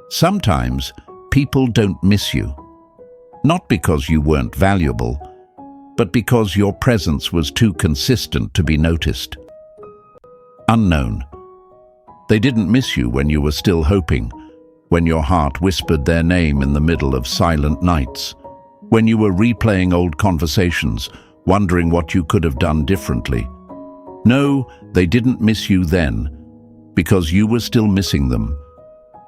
Sometimes people don't miss you, not because you weren't valuable, but because your presence was too consistent to be noticed. Unknown. They didn't miss you when you were still hoping, when your heart whispered their name in the middle of silent nights, when you were replaying old conversations, wondering what you could have done differently. No, they didn't miss you then, because you were still missing them.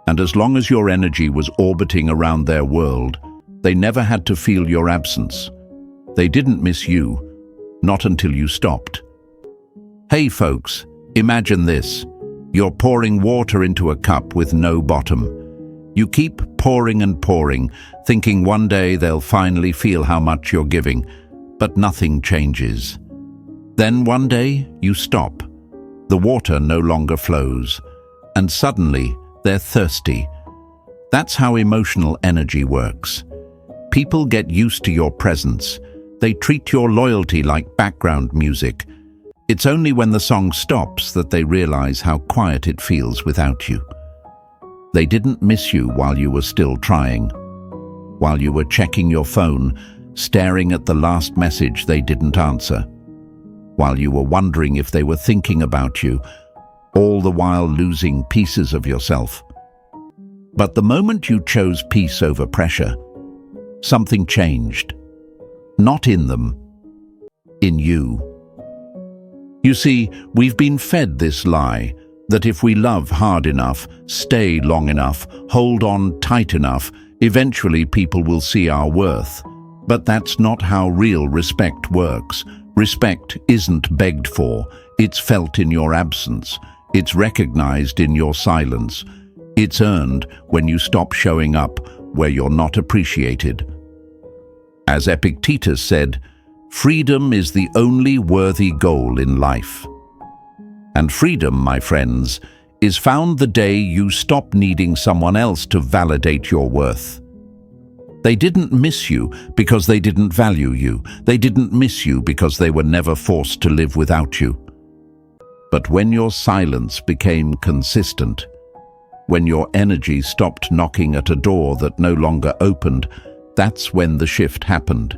And as long as your energy was orbiting around their world, they never had to feel your absence. They didn't miss you, not until you stopped. Hey folks, imagine this. You're pouring water into a cup with no bottom. You keep pouring and pouring, thinking one day they'll finally feel how much you're giving, but nothing changes. Then one day you stop. The water no longer flows, and suddenly they're thirsty. That's how emotional energy works. People get used to your presence. They treat your loyalty like background music. It's only when the song stops that they realize how quiet it feels without you. They didn't miss you while you were still trying, while you were checking your phone, staring at the last message they didn't answer, while you were wondering if they were thinking about you, all the while losing pieces of yourself. But the moment you chose peace over pressure, something changed. Not in them, in you. You see, we've been fed this lie that if we love hard enough, stay long enough, hold on tight enough, eventually people will see our worth. But that's not how real respect works. Respect isn't begged for, it's felt in your absence. It's recognized in your silence. It's earned when you stop showing up where you're not appreciated. As Epictetus said, freedom is the only worthy goal in life. And freedom, my friends, is found the day you stop needing someone else to validate your worth. They didn't miss you because they didn't value you. They didn't miss you because they were never forced to live without you. But when your silence became consistent, when your energy stopped knocking at a door that no longer opened, that's when the shift happened.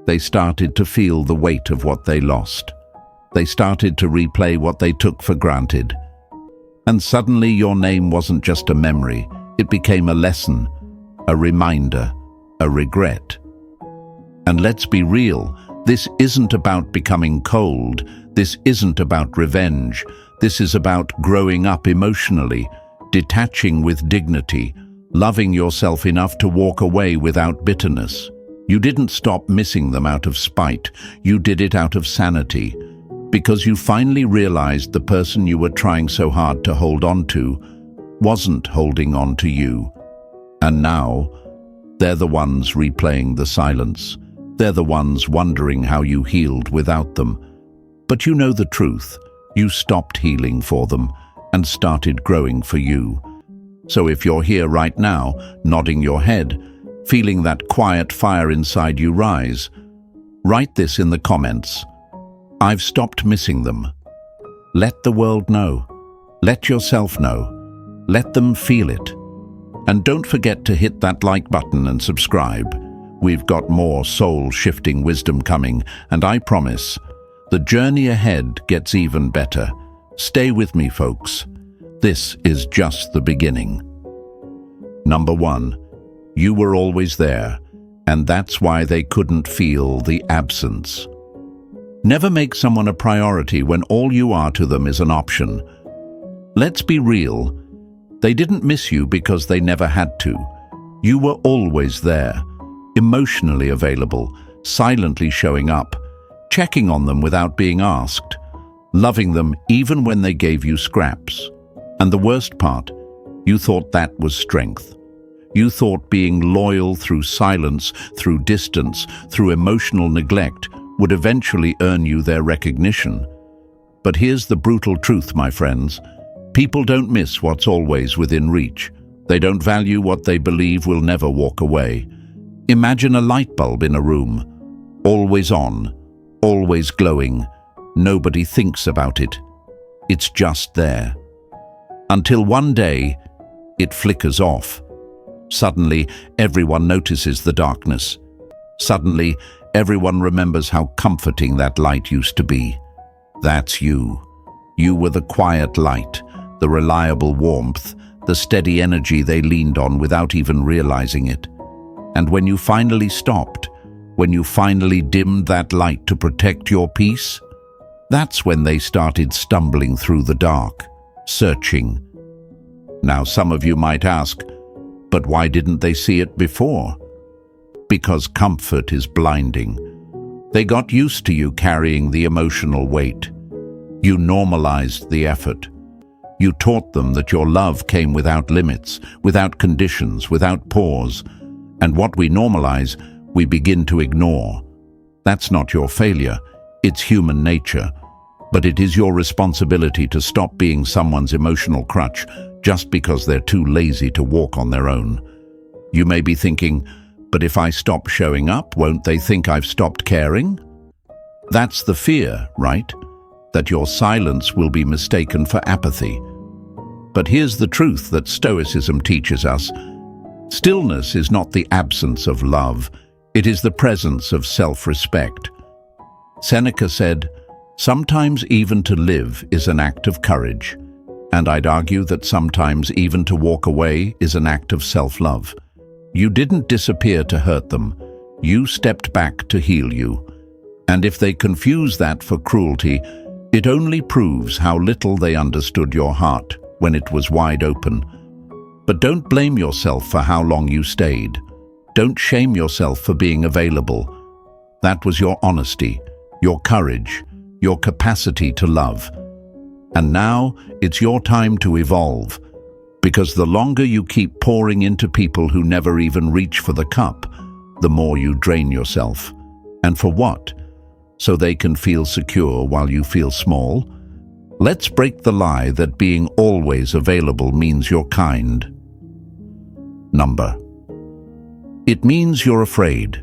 They started to feel the weight of what they lost. They started to replay what they took for granted. And suddenly your name wasn't just a memory, it became a lesson, a reminder, a regret. And let's be real, this isn't about becoming cold, this isn't about revenge, this is about growing up emotionally, detaching with dignity, loving yourself enough to walk away without bitterness. You didn't stop missing them out of spite, you did it out of sanity, because you finally realized the person you were trying so hard to hold on to wasn't holding on to you. And now, they're the ones replaying the silence. They're the ones wondering how you healed without them. But you know the truth. You stopped healing for them and started growing for you. So if you're here right now, nodding your head, feeling that quiet fire inside you rise, write this in the comments. I've stopped missing them. Let the world know. Let yourself know. Let them feel it. And don't forget to hit that like button and subscribe. We've got more soul-shifting wisdom coming, and I promise, the journey ahead gets even better. Stay with me, folks. This is just the beginning. Number 1, you were always there, and that's why they couldn't feel the absence. Never make someone a priority when all you are to them is an option. Let's be real. They didn't miss you because they never had to. You were always there, emotionally available, silently showing up, checking on them without being asked, loving them even when they gave you scraps. And the worst part, you thought that was strength. You thought being loyal through silence, through distance, through emotional neglect would eventually earn you their recognition. But here's the brutal truth, my friends. People don't miss what's always within reach. They don't value what they believe will never walk away. Imagine a light bulb in a room, always on, always glowing. Nobody thinks about it. It's just there. Until one day, it flickers off, Suddenly, everyone notices the darkness. Suddenly, everyone remembers how comforting that light used to be. That's you. You were the quiet light, the reliable warmth, the steady energy they leaned on without even realizing it. And when you finally stopped, when you finally dimmed that light to protect your peace, that's when they started stumbling through the dark, searching. Now some of you might ask, but why didn't they see it before? Because comfort is blinding. They got used to you carrying the emotional weight. You normalized the effort. You taught them that your love came without limits, without conditions, without pause. And what we normalize, we begin to ignore. That's not your failure, it's human nature. But it is your responsibility to stop being someone's emotional crutch just because they're too lazy to walk on their own. You may be thinking, but if I stop showing up, won't they think I've stopped caring? That's the fear, right? That your silence will be mistaken for apathy. But here's the truth that Stoicism teaches us. Stillness is not the absence of love, it is the presence of self-respect. Seneca said, "Sometimes even to live is an act of courage." And I'd argue that sometimes even to walk away is an act of self-love. You didn't disappear to hurt them, you stepped back to heal you. And if they confuse that for cruelty, it only proves how little they understood your heart when it was wide open. But don't blame yourself for how long you stayed. Don't shame yourself for being available. That was your honesty, your courage, your capacity to love. And now it's your time to evolve, because the longer you keep pouring into people who never even reach for the cup, the more you drain yourself. And for what? So they can feel secure while you feel small? Let's break the lie that being always available means you're kind. Number. It means you're afraid.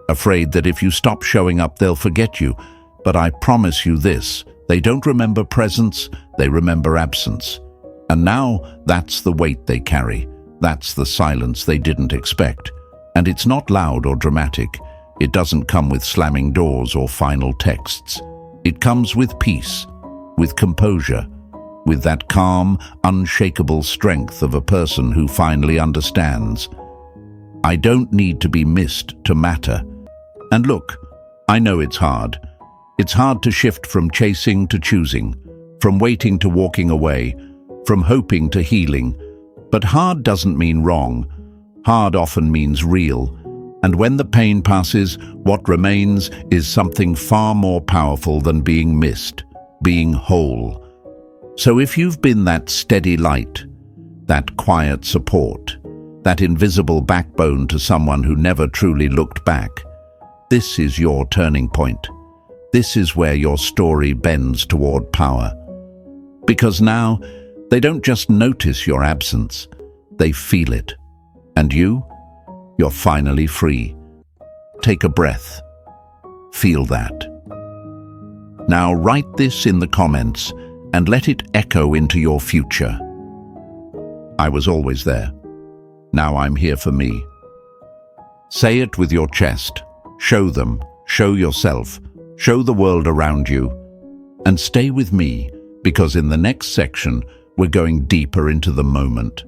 Afraid that if you stop showing up, they'll forget you. But I promise you this, they don't remember presence, they remember absence. And now that's the weight they carry. That's the silence they didn't expect. And it's not loud or dramatic. It doesn't come with slamming doors or final texts. It comes with peace, with composure, with that calm, unshakable strength of a person who finally understands. I don't need to be missed to matter. And look, I know it's hard. It's hard to shift from chasing to choosing, from waiting to walking away, from hoping to healing. But hard doesn't mean wrong. Hard often means real. And when the pain passes, what remains is something far more powerful than being missed, being whole. So if you've been that steady light, that quiet support, that invisible backbone to someone who never truly looked back, this is your turning point. This is where your story bends toward power. Because now, they don't just notice your absence, they feel it. And you're finally free. Take a breath. Feel that. Now write this in the comments and let it echo into your future. I was always there. Now I'm here for me. Say it with your chest. Show them, show yourself, show the world around you. And stay with me, because in the next section, we're going deeper into the moment.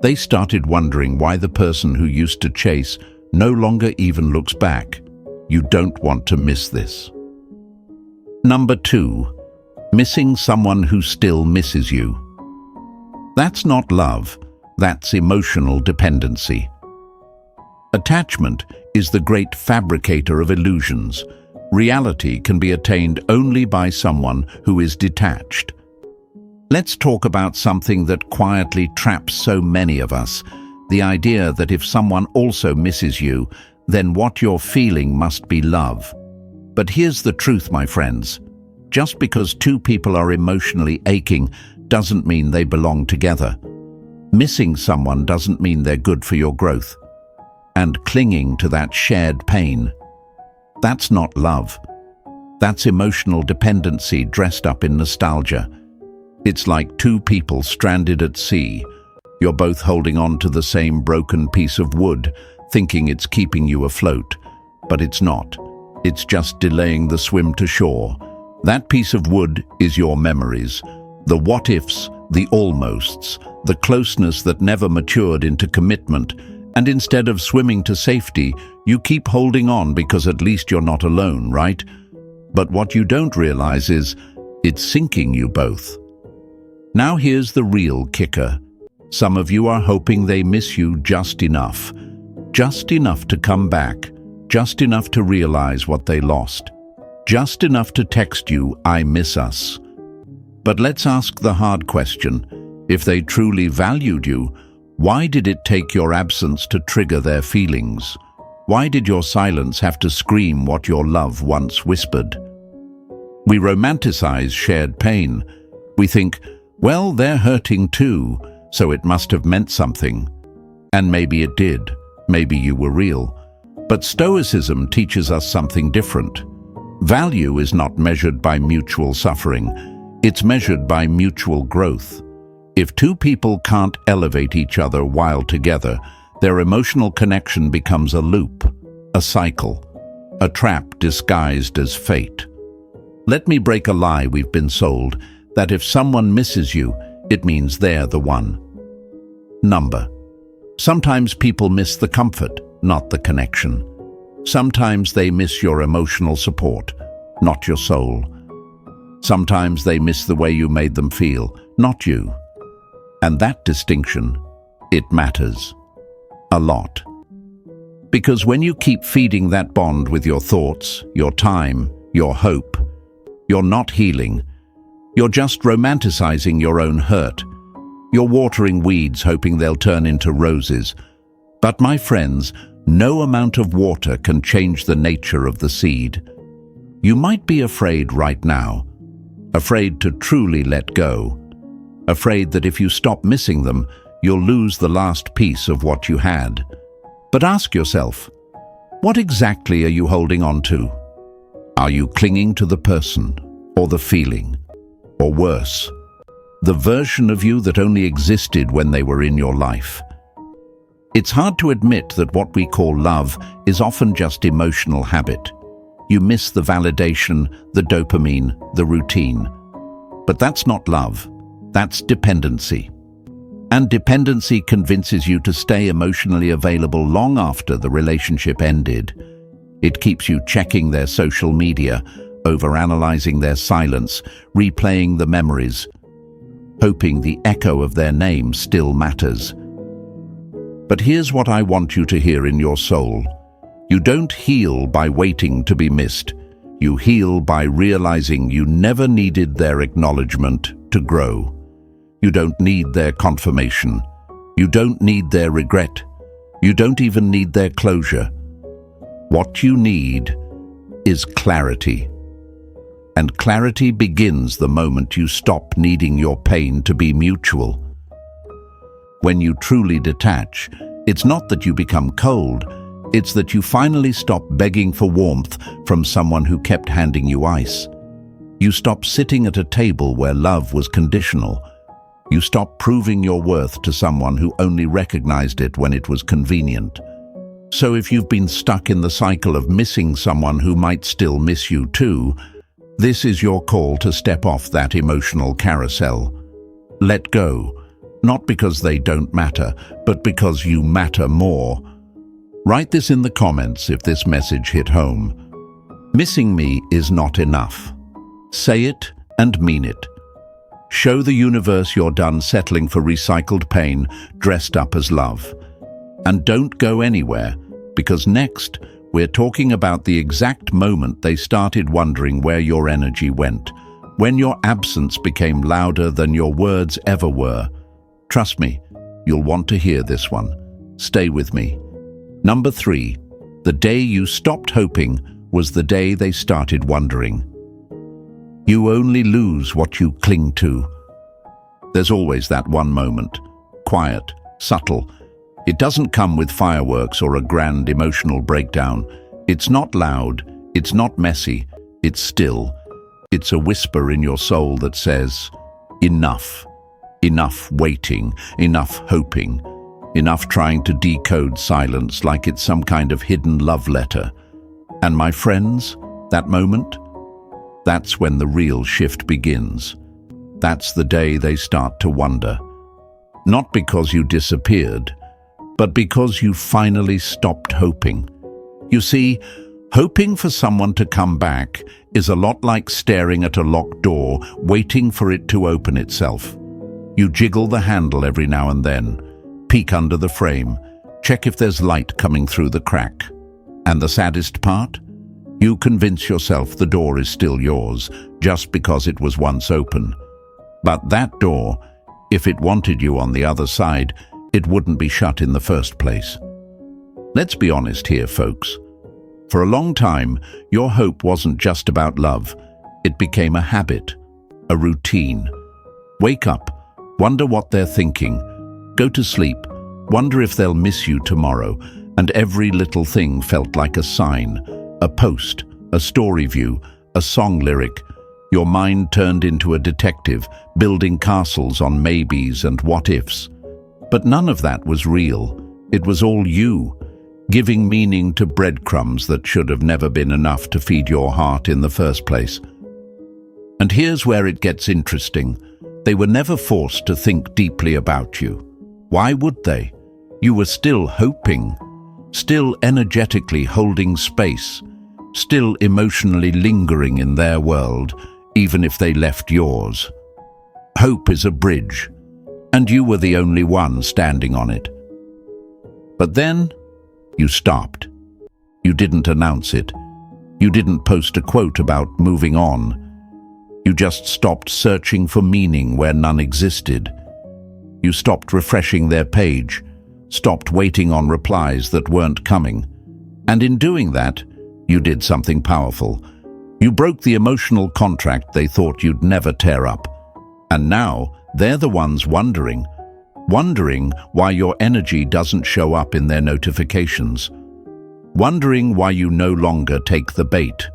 They started wondering why the person who used to chase no longer even looks back. You don't want to miss this. Number 2, missing someone who still misses you. That's not love, that's emotional dependency. Attachment is the great fabricator of illusions. Reality can be attained only by someone who is detached. Let's talk about something that quietly traps so many of us, the idea that if someone also misses you, then what you're feeling must be love. But here's the truth, my friends. Just because two people are emotionally aching doesn't mean they belong together. Missing someone doesn't mean they're good for your growth. And clinging to that shared pain, that's not love. That's emotional dependency dressed up in nostalgia. It's like two people stranded at sea. You're both holding on to the same broken piece of wood, thinking it's keeping you afloat. But it's not. It's just delaying the swim to shore. That piece of wood is your memories, the what-ifs, the almosts, the closeness that never matured into commitment, and instead of swimming to safety, you keep holding on because at least you're not alone, right? But what you don't realize is, it's sinking you both. Now here's the real kicker. Some of you are hoping they miss you just enough to come back, just enough to realize what they lost, just enough to text you, "I miss us." But let's ask the hard question. If they truly valued you, why did it take your absence to trigger their feelings? Why did your silence have to scream what your love once whispered? We romanticize shared pain. We think, well, they're hurting too, so it must have meant something. And maybe it did. Maybe you were real. But Stoicism teaches us something different. Value is not measured by mutual suffering. It's measured by mutual growth. If two people can't elevate each other while together, their emotional connection becomes a loop, a cycle, a trap disguised as fate. Let me break a lie we've been sold, that if someone misses you, it means they're the one. Sometimes people miss the comfort, not the connection. Sometimes they miss your emotional support, not your soul. Sometimes they miss the way you made them feel, not you. And that distinction, it matters. A lot. Because when you keep feeding that bond with your thoughts, your time, your hope, you're not healing. You're just romanticizing your own hurt. You're watering weeds hoping they'll turn into roses. But my friends, no amount of water can change the nature of the seed. You might be afraid right now, afraid to truly let go, afraid that if you stop missing them, you'll lose the last piece of what you had. But ask yourself, what exactly are you holding on to? Are you clinging to the person, or the feeling, or worse, the version of you that only existed when they were in your life? It's hard to admit that what we call love is often just emotional habit. You miss the validation, the dopamine, the routine. But that's not love. That's dependency. And dependency convinces you to stay emotionally available long after the relationship ended. It keeps you checking their social media, overanalyzing their silence, replaying the memories, hoping the echo of their name still matters. But here's what I want you to hear in your soul. You don't heal by waiting to be missed. You heal by realizing you never needed their acknowledgement to grow. You don't need their confirmation. You don't need their regret. You don't even need their closure. What you need is clarity. And clarity begins the moment you stop needing your pain to be mutual. When you truly detach, it's not that you become cold, it's that you finally stop begging for warmth from someone who kept handing you ice. You stop sitting at a table where love was conditional. You stop proving your worth to someone who only recognized it when it was convenient. So if you've been stuck in the cycle of missing someone who might still miss you too, this is your call to step off that emotional carousel. Let go, not because they don't matter, but because you matter more. Write this in the comments if this message hit home. Missing me is not enough. Say it and mean it. Show the universe you're done settling for recycled pain dressed up as love. And don't go anywhere, because next, we're talking about the exact moment they started wondering where your energy went, when your absence became louder than your words ever were. Trust me, you'll want to hear this one. Stay with me. 3, the day you stopped hoping was the day they started wondering. You only lose what you cling to. There's always that one moment, quiet, subtle. It doesn't come with fireworks or a grand emotional breakdown. It's not loud, it's not messy, it's still. It's a whisper in your soul that says, enough. Enough waiting, enough hoping, enough trying to decode silence like it's some kind of hidden love letter. And my friends, that moment, that's when the real shift begins. That's the day they start to wonder. Not because you disappeared, but because you finally stopped hoping. You see, hoping for someone to come back is a lot like staring at a locked door, waiting for it to open itself. You jiggle the handle every now and then, peek under the frame, check if there's light coming through the crack. And the saddest part? You convince yourself the door is still yours, just because it was once open. But that door, if it wanted you on the other side, it wouldn't be shut in the first place. Let's be honest here, folks. For a long time, your hope wasn't just about love. It became a habit, a routine. Wake up, wonder what they're thinking. Go to sleep, wonder if they'll miss you tomorrow, and every little thing felt like a sign, a post, a story view, a song lyric. Your mind turned into a detective, building castles on maybes and what-ifs. But none of that was real. It was all you, giving meaning to breadcrumbs that should have never been enough to feed your heart in the first place. And here's where it gets interesting. They were never forced to think deeply about you. Why would they? You were still hoping, still energetically holding space, still emotionally lingering in their world, even if they left yours. Hope is a bridge, and you were the only one standing on it. But then, you stopped. You didn't announce it. You didn't post a quote about moving on. You just stopped searching for meaning where none existed. You stopped refreshing their page, stopped waiting on replies that weren't coming. And in doing that, you did something powerful. You broke the emotional contract they thought you'd never tear up. And now, they're the ones wondering why your energy doesn't show up in their notifications. Wondering why you no longer take the bait.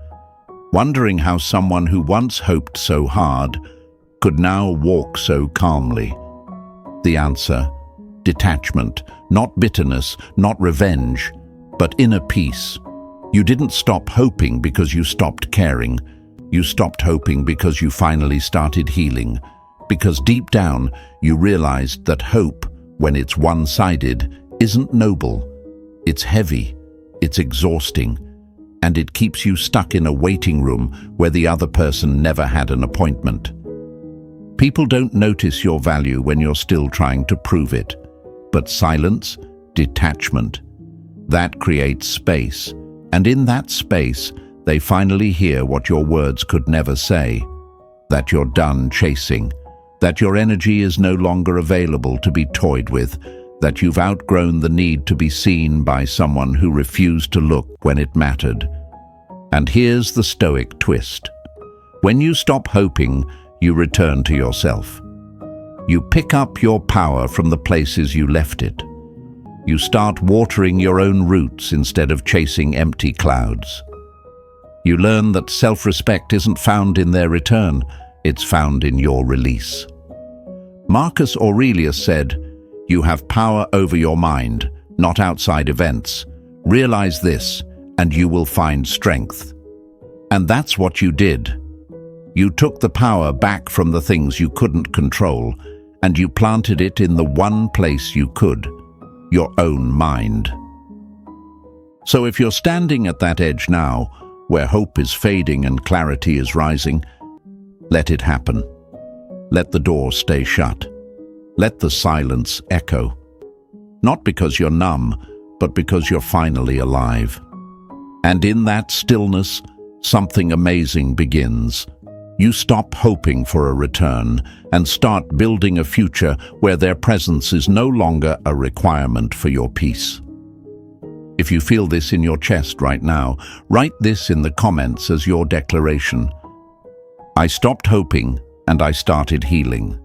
Wondering how someone who once hoped so hard could now walk so calmly. The answer: detachment, not bitterness, not revenge, but inner peace. You didn't stop hoping because you stopped caring. You stopped hoping because you finally started healing. Because deep down, you realized that hope, when it's one-sided, isn't noble. It's heavy, it's exhausting, and it keeps you stuck in a waiting room where the other person never had an appointment. People don't notice your value when you're still trying to prove it. But silence, detachment, that creates space. And in that space, they finally hear what your words could never say. That you're done chasing. That your energy is no longer available to be toyed with. That you've outgrown the need to be seen by someone who refused to look when it mattered. And here's the Stoic twist. When you stop hoping, you return to yourself. You pick up your power from the places you left it. You start watering your own roots instead of chasing empty clouds. You learn that self-respect isn't found in their return, it's found in your release. Marcus Aurelius said, "You have power over your mind, not outside events. Realize this, and you will find strength." And that's what you did. You took the power back from the things you couldn't control, and you planted it in the one place you could, your own mind. So if you're standing at that edge now, where hope is fading and clarity is rising, let it happen. Let the door stay shut. Let the silence echo. Not because you're numb, but because you're finally alive. And in that stillness, something amazing begins. You stop hoping for a return and start building a future where their presence is no longer a requirement for your peace. If you feel this in your chest right now, write this in the comments as your declaration. I stopped hoping and I started healing.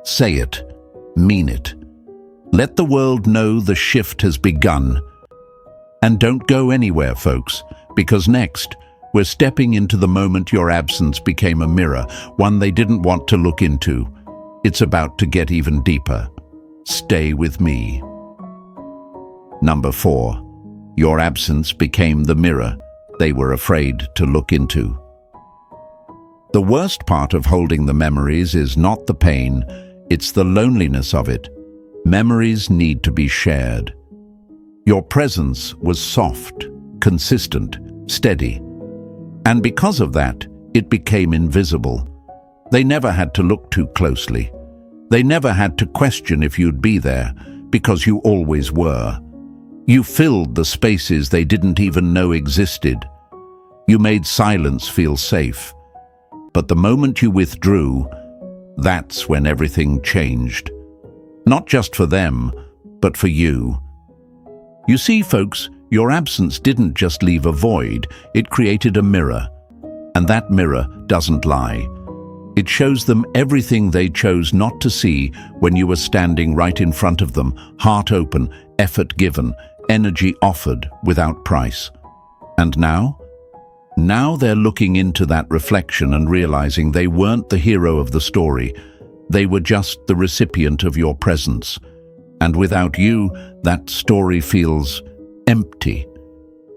Say it, mean it. Let the world know the shift has begun. And don't go anywhere, folks, because next, we're stepping into the moment your absence became a mirror, one they didn't want to look into. It's about to get even deeper. Stay with me. Number 4. Your absence became the mirror they were afraid to look into. The worst part of holding the memories is not the pain, it's the loneliness of it. Memories need to be shared. Your presence was soft, consistent, steady. And because of that, it became invisible. They never had to look too closely. They never had to question if you'd be there, because you always were. You filled the spaces they didn't even know existed. You made silence feel safe. But the moment you withdrew, that's when everything changed. Not just for them, but for you. You see, folks, your absence didn't just leave a void, it created a mirror. And that mirror doesn't lie. It shows them everything they chose not to see when you were standing right in front of them, heart open, effort given, energy offered without price. And now? Now they're looking into that reflection and realizing they weren't the hero of the story. They were just the recipient of your presence. And without you, that story feels empty.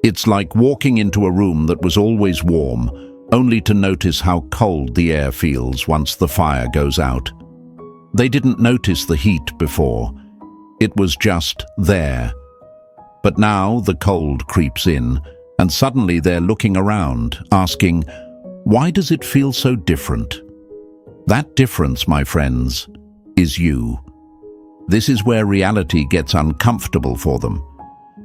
It's like walking into a room that was always warm, only to notice how cold the air feels once the fire goes out. They didn't notice the heat before. It was just there. But now the cold creeps in, and suddenly they're looking around, asking, why does it feel so different? That difference, my friends, is you. This is where reality gets uncomfortable for them,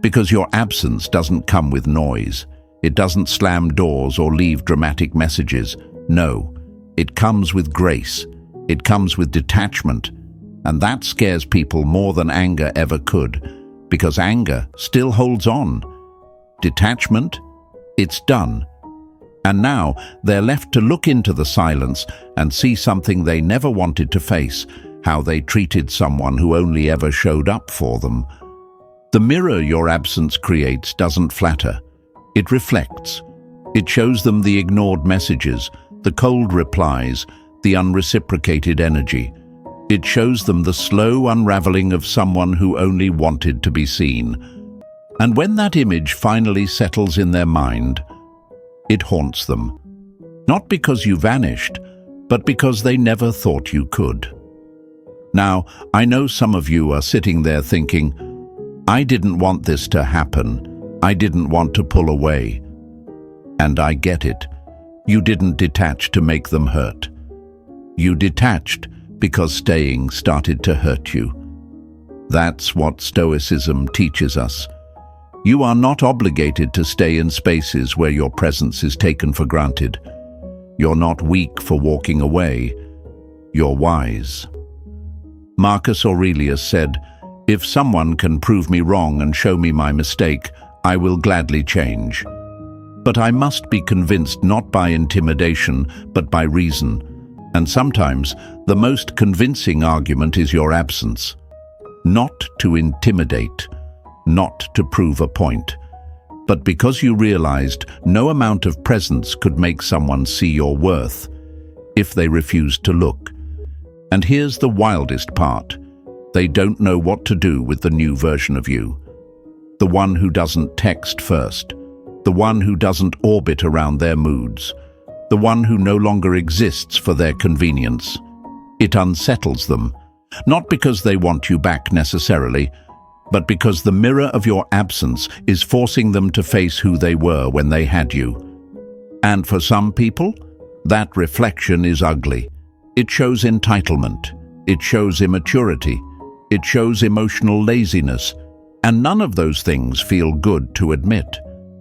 because your absence doesn't come with noise. It doesn't slam doors or leave dramatic messages. No, it comes with grace. It comes with detachment. And that scares people more than anger ever could, because anger still holds on. Detachment, it's done. And now they're left to look into the silence and see something they never wanted to face, how they treated someone who only ever showed up for them. The mirror your absence creates doesn't flatter. It reflects. It shows them the ignored messages, the cold replies, the unreciprocated energy. It shows them the slow unraveling of someone who only wanted to be seen. And when that image finally settles in their mind, it haunts them. Not because you vanished, but because they never thought you could. Now, I know some of you are sitting there thinking, I didn't want this to happen. I didn't want to pull away. And I get it. You didn't detach to make them hurt. You detached because staying started to hurt you. That's what Stoicism teaches us. You are not obligated to stay in spaces where your presence is taken for granted. You're not weak for walking away. You're wise. Marcus Aurelius said, "If someone can prove me wrong and show me my mistake, I will gladly change. But I must be convinced not by intimidation, but by reason. And sometimes the most convincing argument is your absence. Not to intimidate, not to prove a point, but because you realized no amount of presence could make someone see your worth if they refused to look. And here's the wildest part. They don't know what to do with the new version of you. The one who doesn't text first, the one who doesn't orbit around their moods, the one who no longer exists for their convenience. It unsettles them, not because they want you back necessarily, but because the mirror of your absence is forcing them to face who they were when they had you. And for some people, that reflection is ugly. It shows entitlement, it shows immaturity, it shows emotional laziness, and none of those things feel good to admit.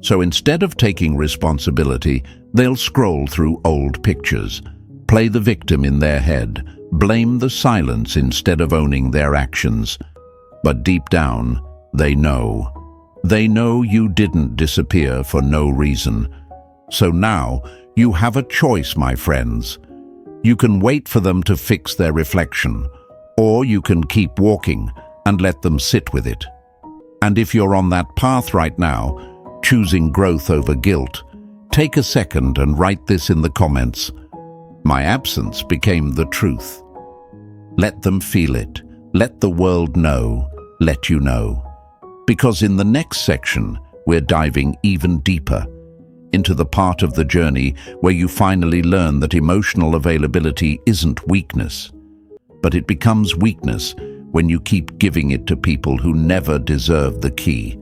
So instead of taking responsibility, they'll scroll through old pictures, play the victim in their head, blame the silence instead of owning their actions. But deep down, they know. They know you didn't disappear for no reason. So now, you have a choice, my friends. You can wait for them to fix their reflection, or you can keep walking and let them sit with it. And if you're on that path right now, choosing growth over guilt, take a second and write this in the comments. My absence became the truth. Let them feel it. Let the world know. Let you know. Because in the next section, we're diving even deeper into the part of the journey where you finally learn that emotional availability isn't weakness, but it becomes weakness when you keep giving it to people who never deserve the key.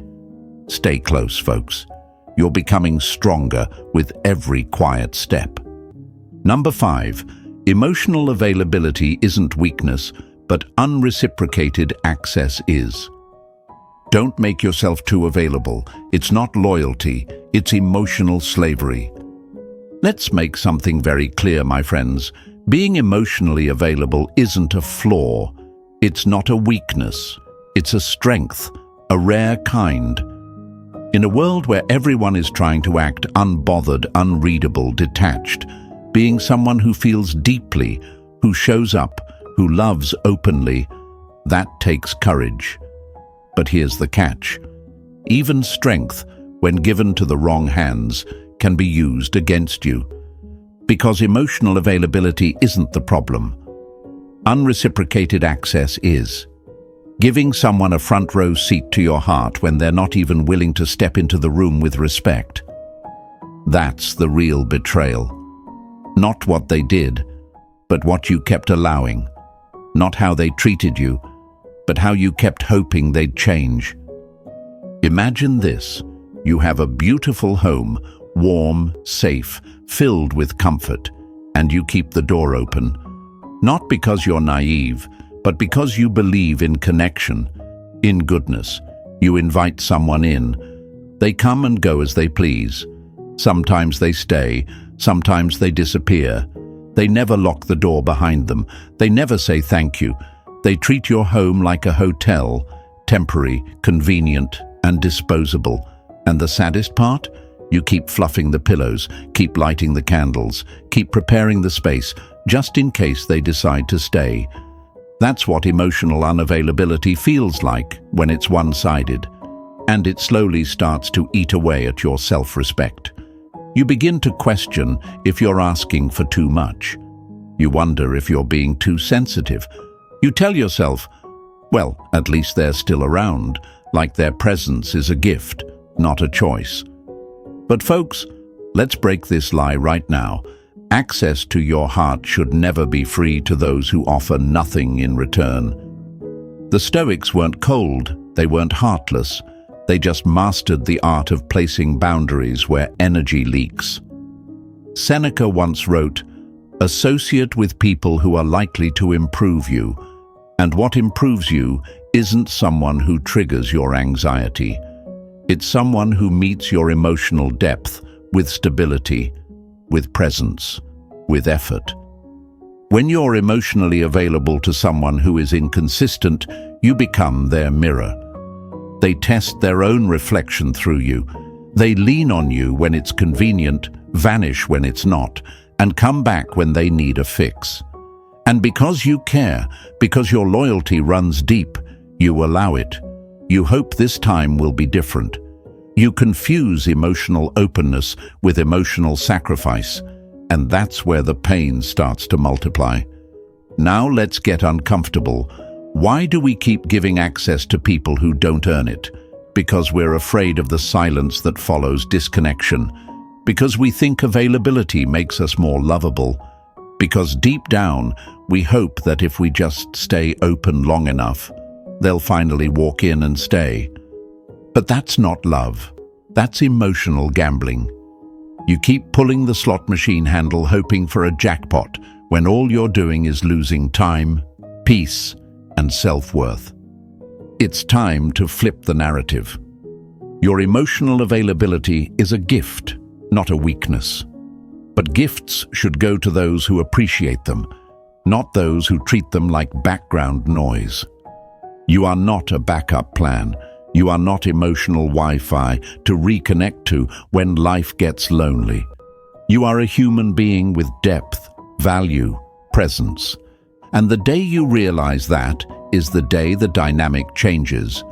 Stay close, folks. You're becoming stronger with every quiet step. Number 5. Emotional availability isn't weakness, but unreciprocated access is. Don't make yourself too available. It's not loyalty, it's emotional slavery. Let's make something very clear, my friends. Being emotionally available isn't a flaw. It's not a weakness. It's a strength, a rare kind. In a world where everyone is trying to act unbothered, unreadable, detached, being someone who feels deeply, who shows up, who loves openly, that takes courage. But here's the catch. Even strength, when given to the wrong hands, can be used against you. Because emotional availability isn't the problem. Unreciprocated access is. Giving someone a front row seat to your heart when they're not even willing to step into the room with respect. That's the real betrayal. Not what they did, but what you kept allowing. Not how they treated you, but how you kept hoping they'd change. Imagine this. You have a beautiful home, warm, safe, filled with comfort, and you keep the door open. Not because you're naive, but because you believe in connection, in goodness. You invite someone in. They come and go as they please. Sometimes they stay, sometimes they disappear. They never lock the door behind them. They never say thank you. They treat your home like a hotel, temporary, convenient, and disposable. And the saddest part? You keep fluffing the pillows, keep lighting the candles, keep preparing the space, just in case they decide to stay. That's what emotional unavailability feels like when it's one-sided. And it slowly starts to eat away at your self-respect. You begin to question if you're asking for too much. You wonder if you're being too sensitive. You tell yourself, well, at least they're still around, like their presence is a gift, not a choice. But folks, let's break this lie right now. Access to your heart should never be free to those who offer nothing in return. The Stoics weren't cold, they weren't heartless. They just mastered the art of placing boundaries where energy leaks. Seneca once wrote, "Associate with people who are likely to improve you. And what improves you isn't someone who triggers your anxiety. It's someone who meets your emotional depth with stability, with presence, with effort." When you're emotionally available to someone who is inconsistent, you become their mirror. They test their own reflection through you. They lean on you when it's convenient, vanish when it's not, and come back when they need a fix. And because you care, because your loyalty runs deep, you allow it. You hope this time will be different. You confuse emotional openness with emotional sacrifice, and that's where the pain starts to multiply. Now let's get uncomfortable. Why do we keep giving access to people who don't earn it? Because we're afraid of the silence that follows disconnection. Because we think availability makes us more lovable. Because deep down, we hope that if we just stay open long enough, they'll finally walk in and stay. But that's not love. That's emotional gambling. You keep pulling the slot machine handle hoping for a jackpot when all you're doing is losing time, peace, and self-worth. It's time to flip the narrative. Your emotional availability is a gift, not a weakness. But gifts should go to those who appreciate them, not those who treat them like background noise. You are not a backup plan. You are not emotional Wi-Fi to reconnect to when life gets lonely. You are a human being with depth, value, presence. And the day you realize that is the day the dynamic changes.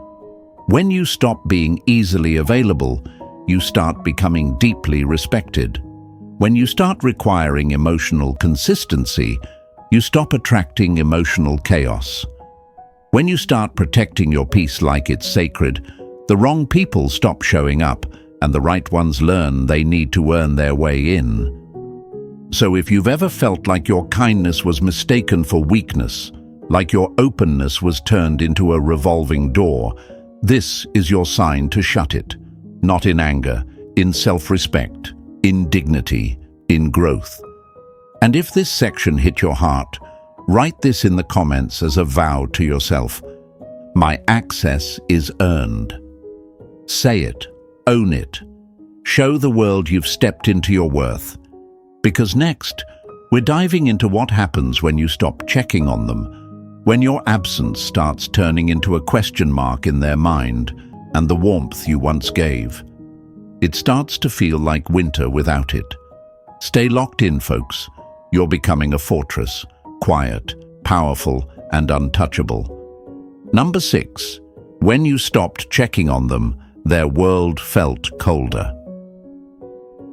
When you stop being easily available, you start becoming deeply respected. When you start requiring emotional consistency, you stop attracting emotional chaos. When you start protecting your peace like it's sacred, the wrong people stop showing up, and the right ones learn they need to earn their way in. So if you've ever felt like your kindness was mistaken for weakness, like your openness was turned into a revolving door, this is your sign to shut it. Not in anger, in self-respect, in dignity, in growth. And if this section hit your heart, write this in the comments as a vow to yourself. My access is earned. Say it, own it. Show the world you've stepped into your worth. Because next, we're diving into what happens when you stop checking on them, when your absence starts turning into a question mark in their mind and the warmth you once gave. It starts to feel like winter without it. Stay locked in, folks. You're becoming a fortress, quiet, powerful, and untouchable. Number 6. When you stopped checking on them, their world felt colder.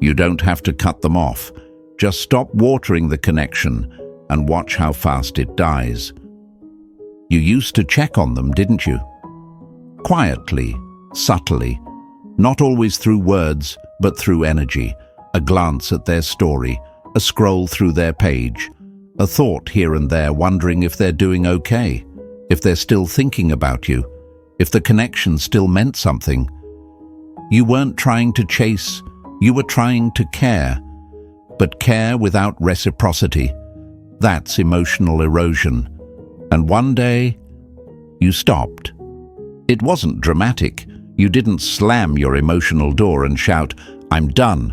You don't have to cut them off. Just stop watering the connection and watch how fast it dies. You used to check on them, didn't you? Quietly, subtly, not always through words, but through energy, a glance at their story, a scroll through their page, a thought here and there wondering if they're doing okay, if they're still thinking about you, if the connection still meant something. You weren't trying to chase, you were trying to care. But care without reciprocity, that's emotional erosion. And one day, you stopped. It wasn't dramatic. You didn't slam your emotional door and shout, "I'm done."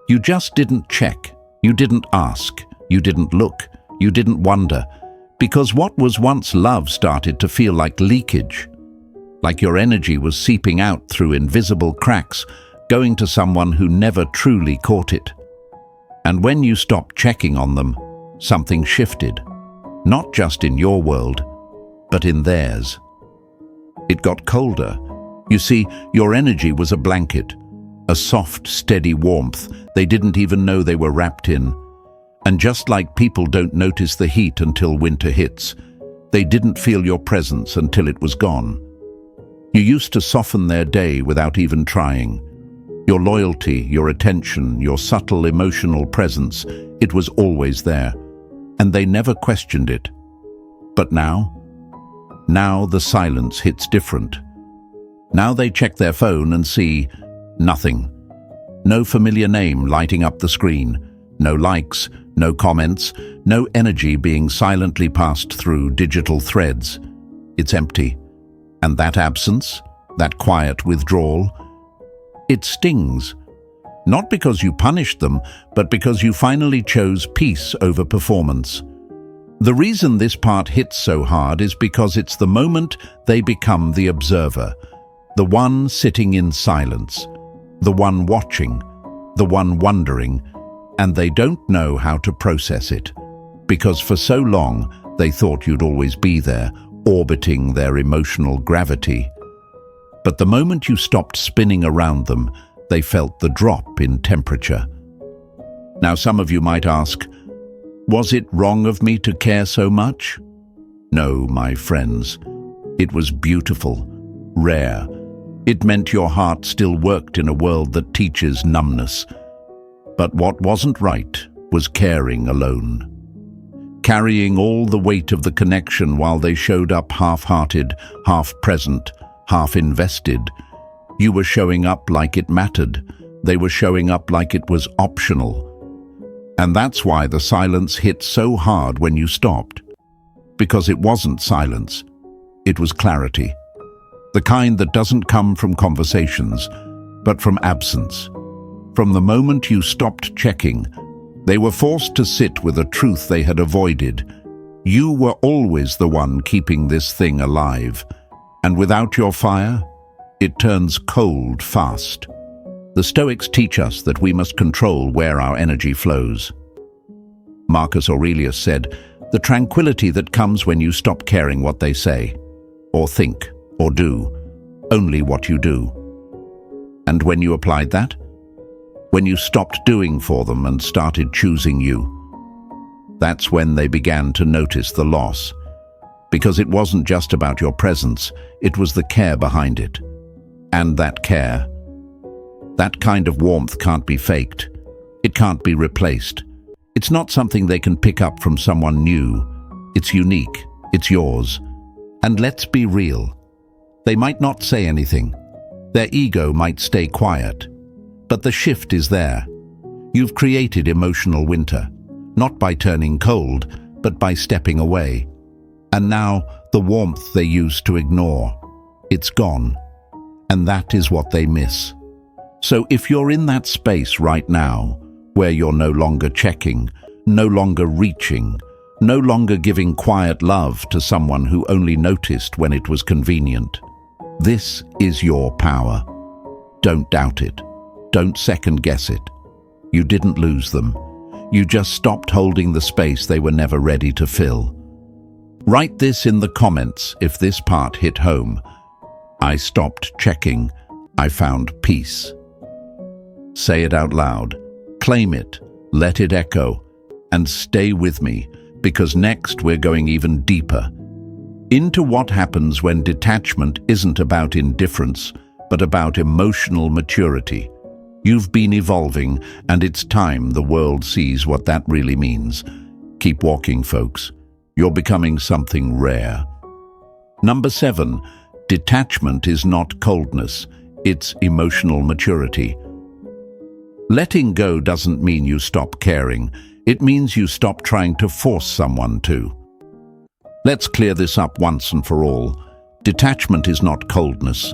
You just didn't check. You didn't ask. You didn't look. You didn't wonder. Because what was once love started to feel like leakage. Like your energy was seeping out through invisible cracks, going to someone who never truly caught it. And when you stopped checking on them, something shifted. Not just in your world, but in theirs. It got colder. You see, your energy was a blanket, a soft, steady warmth they didn't even know they were wrapped in. And just like people don't notice the heat until winter hits, they didn't feel your presence until it was gone. You used to soften their day without even trying. Your loyalty, your attention, your subtle emotional presence, it was always there. And they never questioned it. But now the silence hits different. Now they check their phone and see nothing. No familiar name lighting up the screen. No likes, no comments, no energy being silently passed through digital threads. It's empty. And that absence, that quiet withdrawal, it stings. Not because you punished them, but because you finally chose peace over performance. The reason this part hits so hard is because it's the moment they become the observer, the one sitting in silence, the one watching, the one wondering, and they don't know how to process it, because for so long they thought you'd always be there, orbiting their emotional gravity. But the moment you stopped spinning around them, they felt the drop in temperature. Now some of you might ask, was it wrong of me to care so much? No, my friends. It was beautiful, rare. It meant your heart still worked in a world that teaches numbness. But what wasn't right was caring alone. Carrying all the weight of the connection while they showed up half-hearted, half-present, half-invested. You were showing up like it mattered. They were showing up like it was optional. And that's why the silence hit so hard when you stopped. Because it wasn't silence. It was clarity. The kind that doesn't come from conversations, but from absence. From the moment you stopped checking, they were forced to sit with a truth they had avoided. You were always the one keeping this thing alive. And without your fire, it turns cold fast. The Stoics teach us that we must control where our energy flows. Marcus Aurelius said, "The tranquility that comes when you stop caring what they say, or think, or do, only what you do." And when you applied that, when you stopped doing for them and started choosing you, That's when they began to notice the loss. Because it wasn't just about your presence, it was the care behind it. And that care, that kind of warmth can't be faked. It can't be replaced. It's not something they can pick up from someone new. It's unique. It's yours. And let's be real. They might not say anything. Their ego might stay quiet. But the shift is there. You've created emotional winter, not by turning cold, but by stepping away. And now, the warmth they used to ignore, it's gone. And that is what they miss. So if you're in that space right now, where you're no longer checking, no longer reaching, no longer giving quiet love to someone who only noticed when it was convenient, this is your power. Don't doubt it. Don't second-guess it. You didn't lose them. You just stopped holding the space they were never ready to fill. Write this in the comments if this part hit home. I stopped checking. I found peace. Say it out loud. Claim it. Let it echo. And stay with me, because next we're going even deeper into what happens when detachment isn't about indifference, but about emotional maturity. You've been evolving, and it's time the world sees what that really means. Keep walking, folks. You're becoming something rare. Number 7, detachment is not coldness, it's emotional maturity. Letting go doesn't mean you stop caring. It means you stop trying to force someone to. Let's clear this up once and for all. Detachment is not coldness.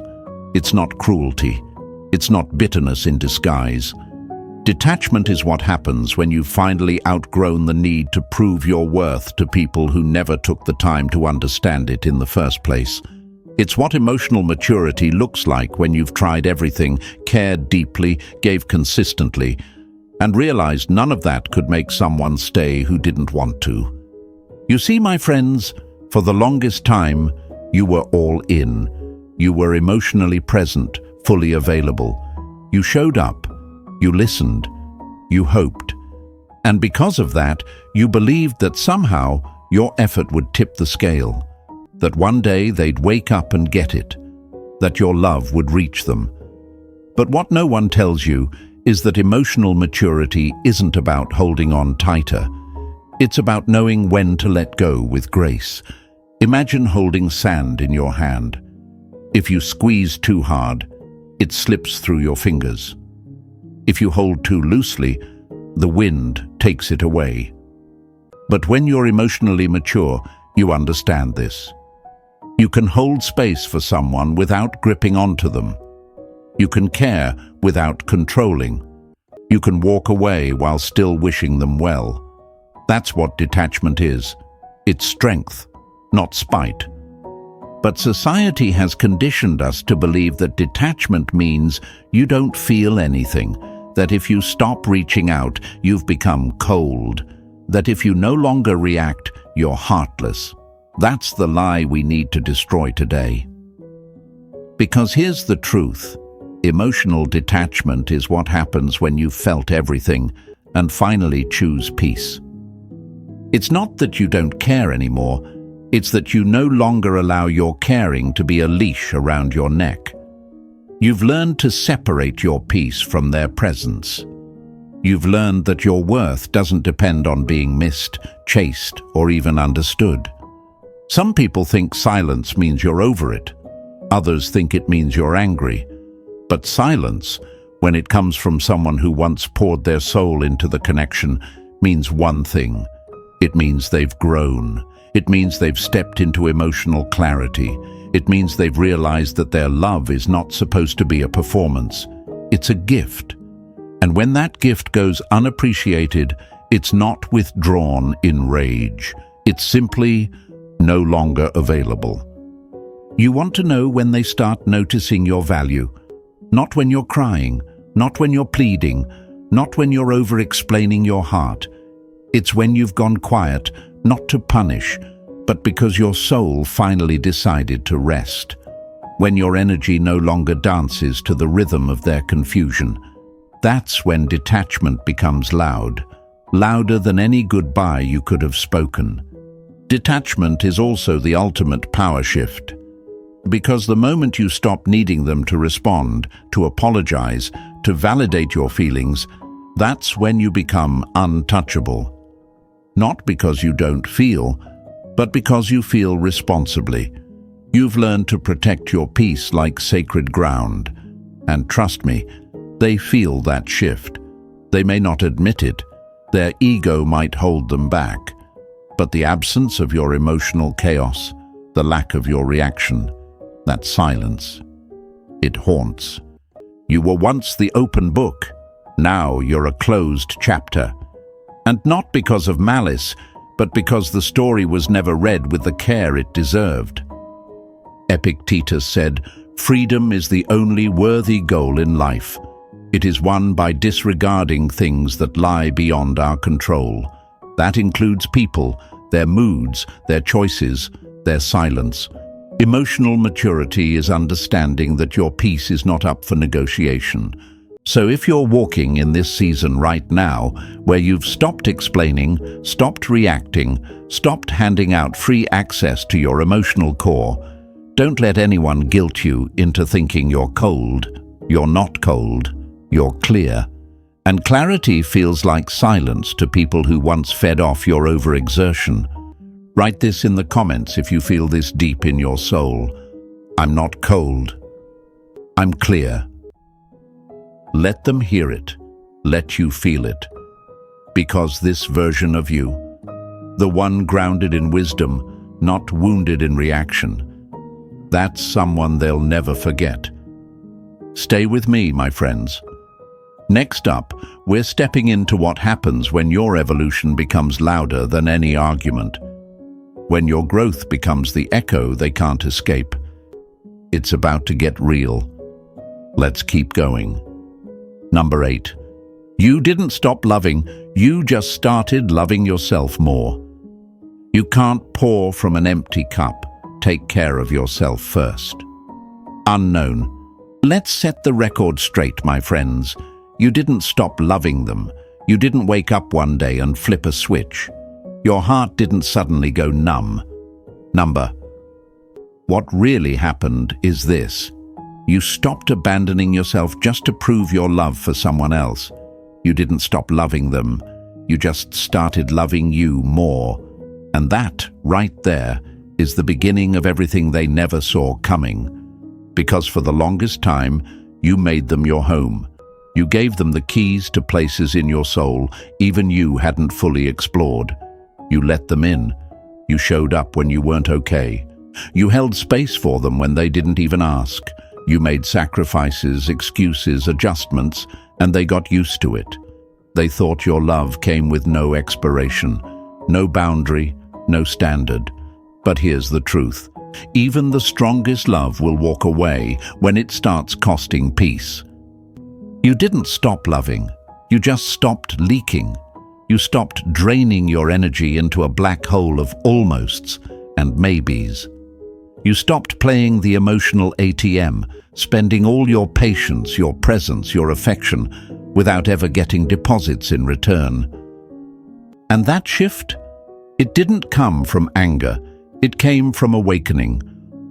It's not cruelty. It's not bitterness in disguise. Detachment is what happens when you've finally outgrown the need to prove your worth to people who never took the time to understand it in the first place. It's what emotional maturity looks like when you've tried everything, cared deeply, gave consistently, and realized none of that could make someone stay who didn't want to. You see, my friends, for the longest time, you were all in. You were emotionally present, fully available. You showed up. You listened. You hoped. And because of that, you believed that somehow your effort would tip the scale, that one day they'd wake up and get it, that your love would reach them. But what no one tells you is that emotional maturity isn't about holding on tighter. It's about knowing when to let go with grace. Imagine holding sand in your hand. If you squeeze too hard, it slips through your fingers. If you hold too loosely, the wind takes it away. But when you're emotionally mature, you understand this. You can hold space for someone without gripping onto them. You can care without controlling. You can walk away while still wishing them well. That's what detachment is. It's strength, not spite. But society has conditioned us to believe that detachment means you don't feel anything, that if you stop reaching out, you've become cold, that if you no longer react, you're heartless. That's the lie we need to destroy today. Because here's the truth. Emotional detachment is what happens when you've felt everything and finally choose peace. It's not that you don't care anymore, it's that you no longer allow your caring to be a leash around your neck. You've learned to separate your peace from their presence. You've learned that your worth doesn't depend on being missed, chased, or even understood. Some people think silence means you're over it. Others think it means you're angry. But silence, when it comes from someone who once poured their soul into the connection, means one thing. It means they've grown. It means they've stepped into emotional clarity. It means they've realized that their love is not supposed to be a performance. It's a gift. And when that gift goes unappreciated, it's not withdrawn in rage. It's simply no longer available. You want to know when they start noticing your value. Not when you're crying, not when you're pleading, not when you're over-explaining your heart. It's when you've gone quiet, not to punish, but because your soul finally decided to rest. When your energy no longer dances to the rhythm of their confusion. That's when detachment becomes loud, louder than any goodbye you could have spoken. Detachment is also the ultimate power shift, because the moment you stop needing them to respond, to apologize, to validate your feelings, that's when you become untouchable. Not because you don't feel, but because you feel responsibly. You've learned to protect your peace like sacred ground. And trust me, they feel that shift. They may not admit it. Their ego might hold them back. But the absence of your emotional chaos, the lack of your reaction, that silence, it haunts. You were once the open book. Now you're a closed chapter. And not because of malice, but because the story was never read with the care it deserved. Epictetus said, "Freedom is the only worthy goal in life. It is won by disregarding things that lie beyond our control. That includes people, their moods, their choices, their silence. Emotional maturity is understanding that your peace is not up for negotiation." So if you're walking in this season right now, where you've stopped explaining, stopped reacting, stopped handing out free access to your emotional core, don't let anyone guilt you into thinking you're cold. You're not cold. You're clear. And clarity feels like silence to people who once fed off your overexertion. Write this in the comments if you feel this deep in your soul. I'm not cold. I'm clear. Let them hear it. Let you feel it. Because this version of you, the one grounded in wisdom, not wounded in reaction, that's someone they'll never forget. Stay with me, my friends. Next up, we're stepping into what happens when your evolution becomes louder than any argument. When your growth becomes the echo they can't escape. It's about to get real. Let's keep going. Number 8. You didn't stop loving, you just started loving yourself more. You can't pour from an empty cup. Take care of yourself first. Unknown. Let's set the record straight, my friends. You didn't stop loving them. You didn't wake up one day and flip a switch. Your heart didn't suddenly go numb. What really happened is this. You stopped abandoning yourself just to prove your love for someone else. You didn't stop loving them. You just started loving you more. And that, right there, is the beginning of everything they never saw coming. Because for the longest time, you made them your home. You gave them the keys to places in your soul even you hadn't fully explored. You let them in. You showed up when you weren't okay. You held space for them when they didn't even ask. You made sacrifices, excuses, adjustments, and they got used to it. They thought your love came with no expiration, no boundary, no standard. But here's the truth. Even the strongest love will walk away when it starts costing peace. You didn't stop loving. You just stopped leaking. You stopped draining your energy into a black hole of almosts and maybes. You stopped playing the emotional ATM, spending all your patience, your presence, your affection, without ever getting deposits in return. And that shift? It didn't come from anger. It came from awakening.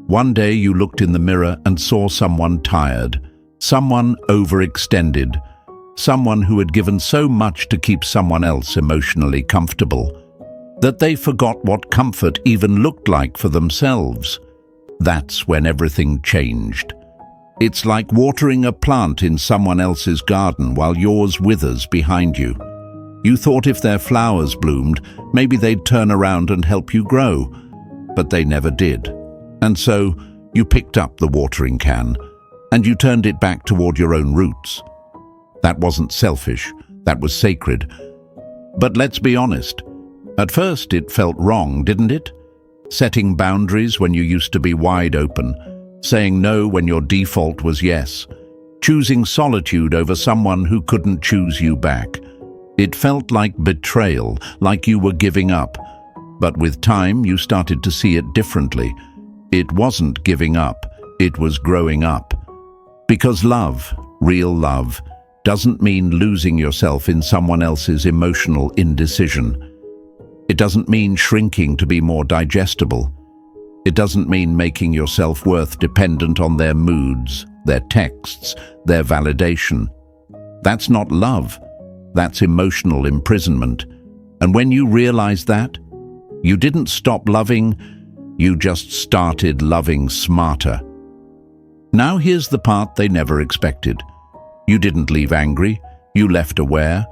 One day you looked in the mirror and saw someone tired, someone overextended, someone who had given so much to keep someone else emotionally comfortable, that they forgot what comfort even looked like for themselves. That's when everything changed. It's like watering a plant in someone else's garden while yours withers behind you. You thought if their flowers bloomed, maybe they'd turn around and help you grow, but they never did. And so you picked up the watering can and you turned it back toward your own roots. That wasn't selfish, that was sacred. But let's be honest, at first it felt wrong, didn't it? Setting boundaries when you used to be wide open, saying no when your default was yes, choosing solitude over someone who couldn't choose you back. It felt like betrayal, like you were giving up. But with time, you started to see it differently. It wasn't giving up, it was growing up. Because love, real love, doesn't mean losing yourself in someone else's emotional indecision. It doesn't mean shrinking to be more digestible. It doesn't mean making your self-worth dependent on their moods, their texts, their validation. That's not love. That's emotional imprisonment. And when you realize that, you didn't stop loving, you just started loving smarter. Now here's the part they never expected. You didn't leave angry, you left aware.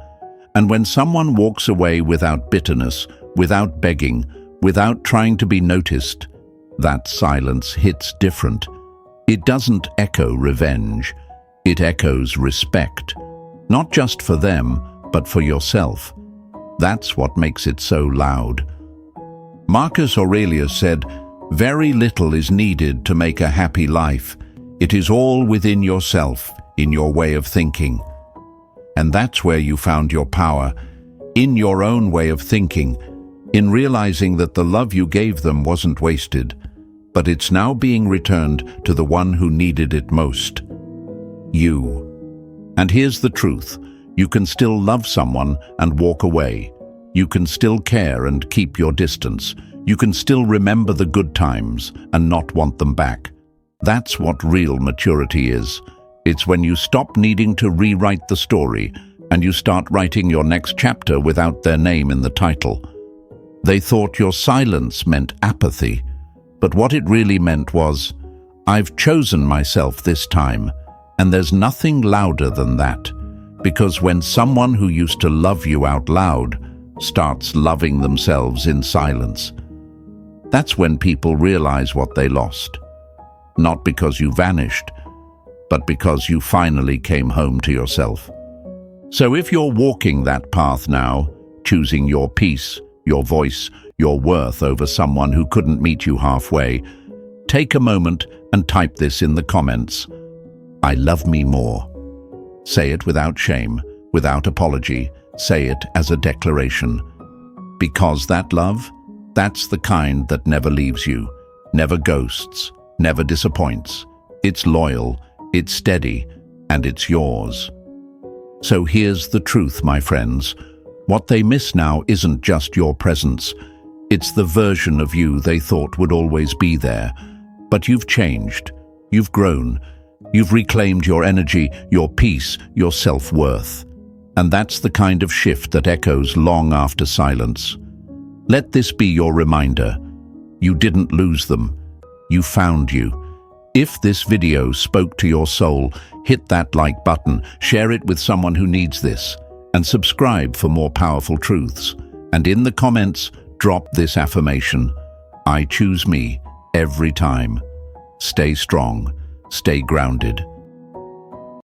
And when someone walks away without bitterness, without begging, without trying to be noticed, that silence hits different. It doesn't echo revenge. It echoes respect. Not just for them, but for yourself. That's what makes it so loud. Marcus Aurelius said, "Very little is needed to make a happy life. It is all within yourself, in your way of thinking." And that's where you found your power, in your own way of thinking, in realizing that the love you gave them wasn't wasted, but it's now being returned to the one who needed it most. You. And here's the truth. You can still love someone and walk away. You can still care and keep your distance. You can still remember the good times and not want them back. That's what real maturity is. It's when you stop needing to rewrite the story and you start writing your next chapter without their name in the title. They thought your silence meant apathy, but what it really meant was, "I've chosen myself this time," and there's nothing louder than that, because when someone who used to love you out loud starts loving themselves in silence, that's when people realize what they lost. Not because you vanished, but because you finally came home to yourself. So if you're walking that path now, choosing your peace, your voice, your worth over someone who couldn't meet you halfway, take a moment and type this in the comments. I love me more. Say it without shame, without apology. Say it as a declaration. Because that love, that's the kind that never leaves you, never ghosts, never disappoints. It's loyal, it's steady, and it's yours. So here's the truth, my friends. What they miss now isn't just your presence. It's the version of you they thought would always be there. But you've changed. You've grown. You've reclaimed your energy, your peace, your self-worth. And that's the kind of shift that echoes long after silence. Let this be your reminder. You didn't lose them. You found you. If this video spoke to your soul, hit that like button, share it with someone who needs this, and subscribe for more powerful truths. And in the comments, drop this affirmation. I choose me every time. Stay strong, stay grounded,